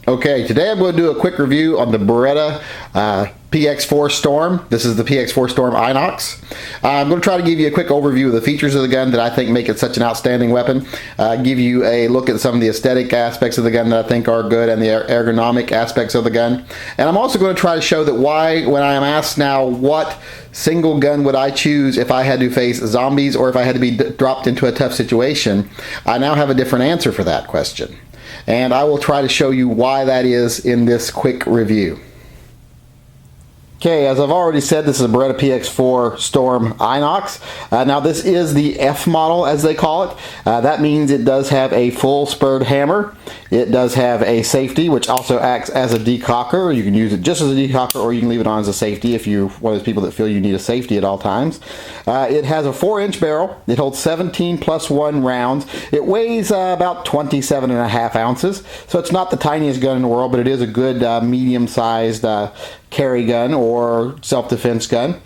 Okay, today I'm going to do a quick review on the Beretta PX4 Storm. This is the PX4 Storm Inox. I'm going to try to give you a quick overview of the features of the gun that I think make it such an outstanding weapon. Give you a look at some of the aesthetic aspects of the gun that I think are good and the ergonomic aspects of the gun. And I'm also going to try to show that why, when I am asked now what single gun would I choose if I had to face zombies or if I had to be dropped into a tough situation, I now have a different answer for that question. And I will try to show you why that is in this quick review. Okay, as I've already said, this is a Beretta PX4 Storm Inox. Now this is the F model, as they call it. That means it does have a full spurred hammer. It does have a safety, which also acts as a decocker. You can use it just as a decocker, or you can leave it on as a safety if you're one of those people that feel you need a safety at all times. It has a 4-inch barrel. It holds 17 plus 1 rounds. It weighs about 27.5 ounces, so it's not the tiniest gun in the world, but it is a good medium-sized carry gun or self-defense gun.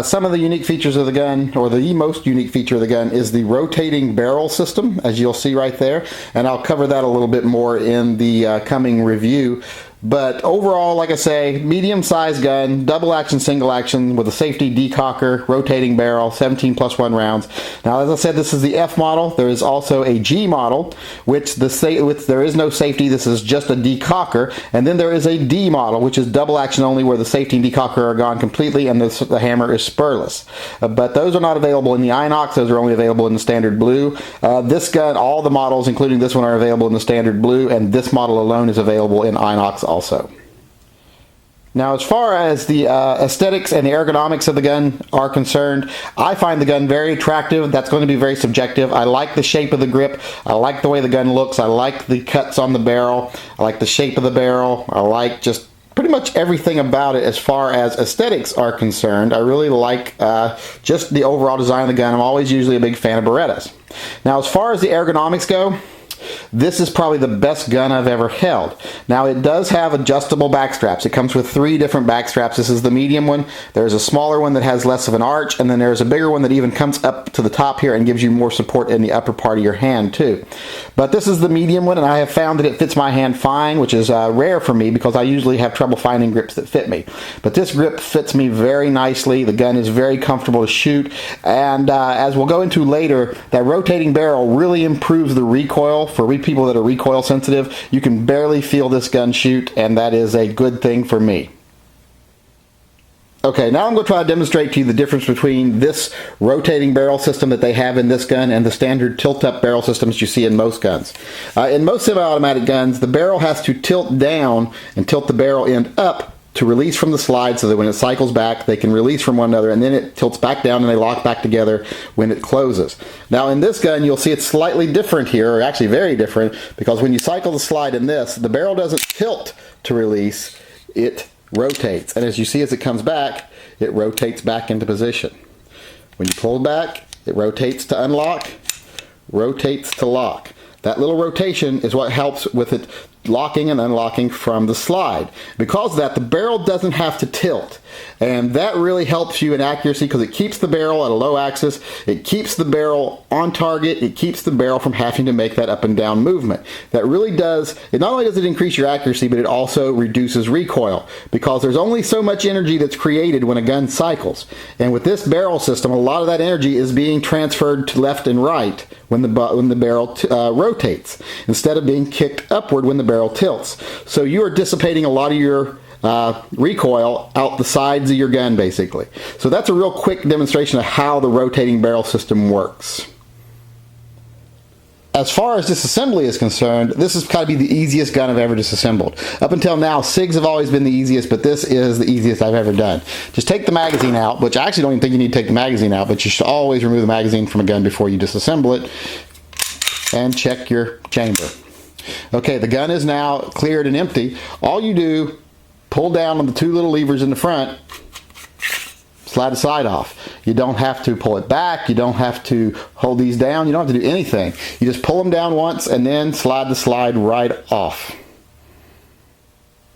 Some of the unique features of the gun, or the most unique feature of the gun, is the rotating barrel system, as you'll see right there, and I'll cover that a little bit more in the coming review. But overall, like I say, medium-sized gun, double action, single action, with a safety decocker, rotating barrel, 17 plus 1 rounds. Now, as I said, this is the F model. There is also a G model, which there is no safety. This is just a decocker. And then there is a D model, which is double action only, where the safety and decocker are gone completely, and the hammer is spurless. But those are not available in the Inox. Those are only available in the standard blue. This gun, all the models, including this one, are available in the standard blue, and this model alone is available in Inox also. Now, as far as the aesthetics and the ergonomics of the gun are concerned, I find the gun very attractive. That's going to be very subjective. I like the shape of the grip. I like the way the gun looks. I like the cuts on the barrel. I like the shape of the barrel. I like just pretty much everything about it as far as aesthetics are concerned. I really like just the overall design of the gun. I'm always usually a big fan of Berettas. Now, as far as the ergonomics go, this is probably the best gun I've ever held. Now, it does have adjustable back straps. It comes with 3 different back straps. This is the medium one. There's a smaller one that has less of an arch, and then there's a bigger one that even comes up to the top here and gives you more support in the upper part of your hand too. But this is the medium one, and I have found that it fits my hand fine, which is rare for me because I usually have trouble finding grips that fit me. But this grip fits me very nicely. The gun is very comfortable to shoot, and as we'll go into later, that rotating barrel really improves the recoil. For people that are recoil sensitive, you can barely feel this gun shoot, and that is a good thing for me. Okay, now I'm going to try to demonstrate to you the difference between this rotating barrel system that they have in this gun and the standard tilt-up barrel systems you see in most guns. In most semi-automatic guns, the barrel has to tilt down and tilt the barrel end up to release from the slide, so that when it cycles back, they can release from one another, and then it tilts back down and they lock back together when it closes. Now, in this gun, you'll see it's slightly different here, or actually very different, because when you cycle the slide in this, the barrel doesn't tilt to release, it rotates. And as you see, as it comes back, it rotates back into position. When you pull back, it rotates to unlock, rotates to lock. That little rotation is what helps with it locking and unlocking from the slide. Because of that, the barrel doesn't have to tilt, and that really helps you in accuracy because it keeps the barrel at a low axis, it keeps the barrel on target, it keeps the barrel from having to make that up and down movement. That really does, it not only does it increase your accuracy, but it also reduces recoil, because there's only so much energy that's created when a gun cycles, and with this barrel system, a lot of that energy is being transferred to left and right when the barrel rotates, instead of being kicked upward when the barrel tilts. So you are dissipating a lot of your recoil out the sides of your gun, basically. So that's a real quick demonstration of how the rotating barrel system works. As far as disassembly is concerned, this has got to be the easiest gun I've ever disassembled. Up until now, SIGs have always been the easiest, but this is the easiest I've ever done. Just take the magazine out, which I actually don't even think you need to take the magazine out, but you should always remove the magazine from a gun before you disassemble it, and check your chamber. Okay, the gun is now cleared and empty. All you do, pull down on the 2 little levers in the front, slide the slide off. You don't have to pull it back, you don't have to hold these down, you don't have to do anything. You just pull them down once and then slide the slide right off.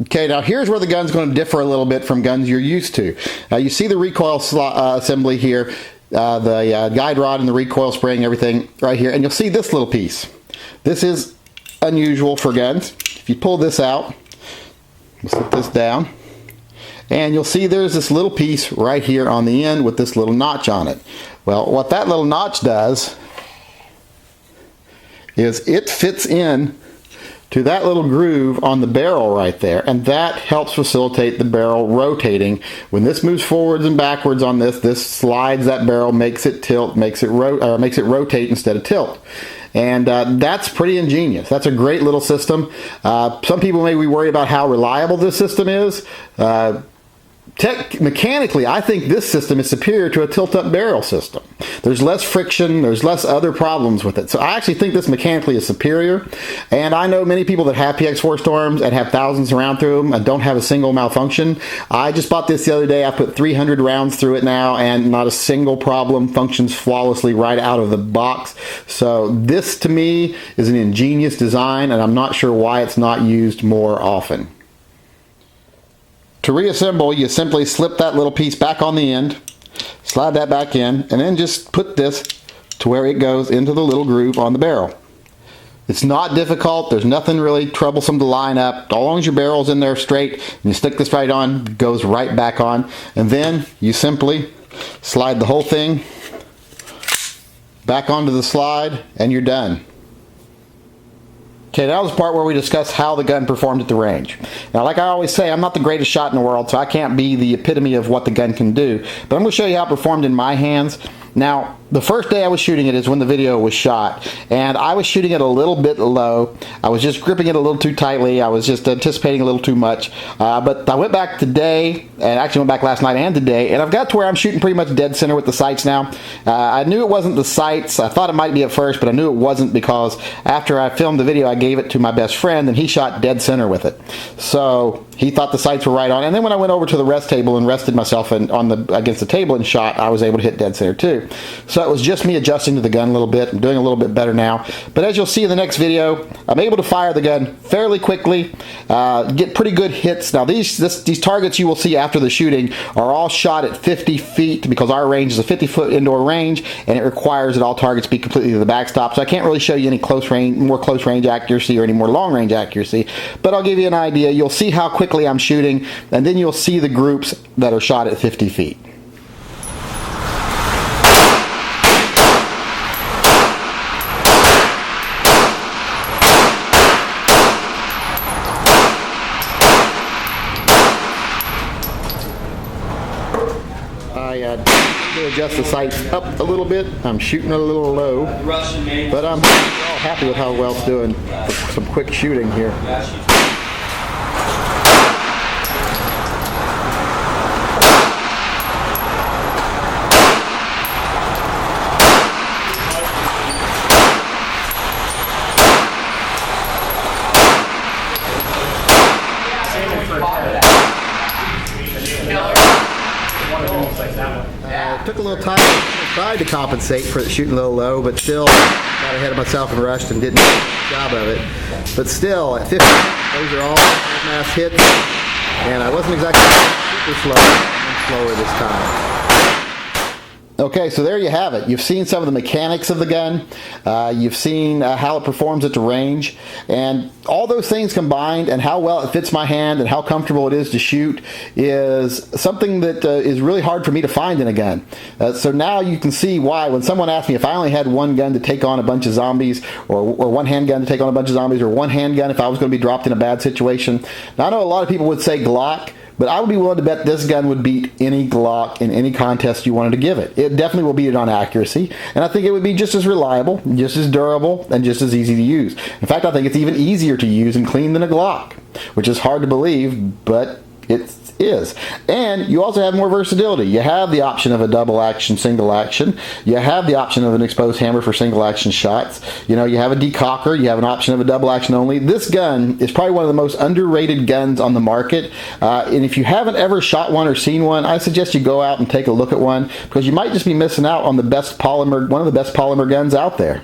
Okay, now here's where the gun's going to differ a little bit from guns you're used to. Now you see the recoil assembly here, the guide rod and the recoil spring, everything right here, and you'll see this little piece. This is unusual for guns. if you pull this out, we'll set this down, and you'll see there's this little piece right here on the end with this little notch on it. Well, what that little notch does is it fits in to that little groove on the barrel right there, and that helps facilitate the barrel rotating. When this moves forwards and backwards on this slides that barrel, makes it tilt, makes it rotate instead of tilt. And that's pretty ingenious. That's a great little system. Some people may be worried about how reliable this system is. Mechanically, I think this system is superior to a tilt-up barrel system. There's less friction, there's less other problems with it. So I actually think this mechanically is superior. And I know many people that have PX4 Storms and have thousands of rounds through them and don't have a single malfunction. I just bought this the other day. I put 300 rounds through it now and not a single problem. Functions flawlessly right out of the box. So this to me is an ingenious design, and I'm not sure why it's not used more often. To reassemble, you simply slip that little piece back on the end, slide that back in, and then just put this to where it goes into the little groove on the barrel. It's not difficult. There's nothing really troublesome to line up. As long as your barrel's in there straight and you stick this right on, it goes right back on. And then you simply slide the whole thing back onto the slide and you're done. Okay, that was the part where we discussed how the gun performed at the range. Now, like I always say, I'm not the greatest shot in the world, so I can't be the epitome of what the gun can do. But I'm going to show you how it performed in my hands. Now, the first day I was shooting it is when the video was shot, and I was shooting it a little bit low. I was just gripping it a little too tightly. I was just anticipating a little too much. But I went back today, and actually went back last night and today, and I've got to where I'm shooting pretty much dead center with the sights now. I knew it wasn't the sights. I thought it might be at first, but I knew it wasn't because after I filmed the video, I gave it to my best friend, and he shot dead center with it. So he thought the sights were right on. And then when I went over to the rest table and rested myself against the table and shot, I was able to hit dead center too. So it was just me adjusting to the gun a little bit. I'm doing a little bit better now. But as you'll see in the next video, I'm able to fire the gun fairly quickly, get pretty good hits. Now these targets you will see after the shooting are all shot at 50 feet because our range is a 50-foot indoor range, and it requires that all targets be completely to the backstop. So I can't really show you any more close range accuracy or any more long range accuracy, but I'll give you an idea. You'll see how quickly I'm shooting, and then you'll see the groups that are shot at 50 feet. I to adjust the sights up a little bit. I'm shooting a little low, but I'm all happy with how well it's doing for some quick shooting here. Took a little time. I tried to compensate for it shooting a little low, but still got ahead of myself and rushed and didn't do a good job of it. But still, at 50, those are all mass hits, and I wasn't exactly super slow. I'm slower this time. Okay, so there you have it. You've seen some of the mechanics of the gun. You've seen how it performs at the range. And all those things combined and how well it fits my hand and how comfortable it is to shoot is something that is really hard for me to find in a gun. So now you can see why when someone asks me if I only had one gun to take on a bunch of zombies, or one handgun to take on a bunch of zombies, or one handgun if I was going to be dropped in a bad situation. Now I know a lot of people would say Glock, but I would be willing to bet this gun would beat any Glock in any contest you wanted to give it. It definitely will beat it on accuracy, and I think it would be just as reliable, just as durable, and just as easy to use. In fact, I think it's even easier to use and clean than a Glock, which is hard to believe, but it is. And you also have more versatility. You have the option of a double action, single action. You have the option of an exposed hammer for single action shots. You know, you have a decocker. You have an option of a double action only. This gun is probably one of the most underrated guns on the market. And if you haven't ever shot one or seen one, I suggest you go out and take a look at one, because you might just be missing out on the best polymer, one of the best polymer guns out there.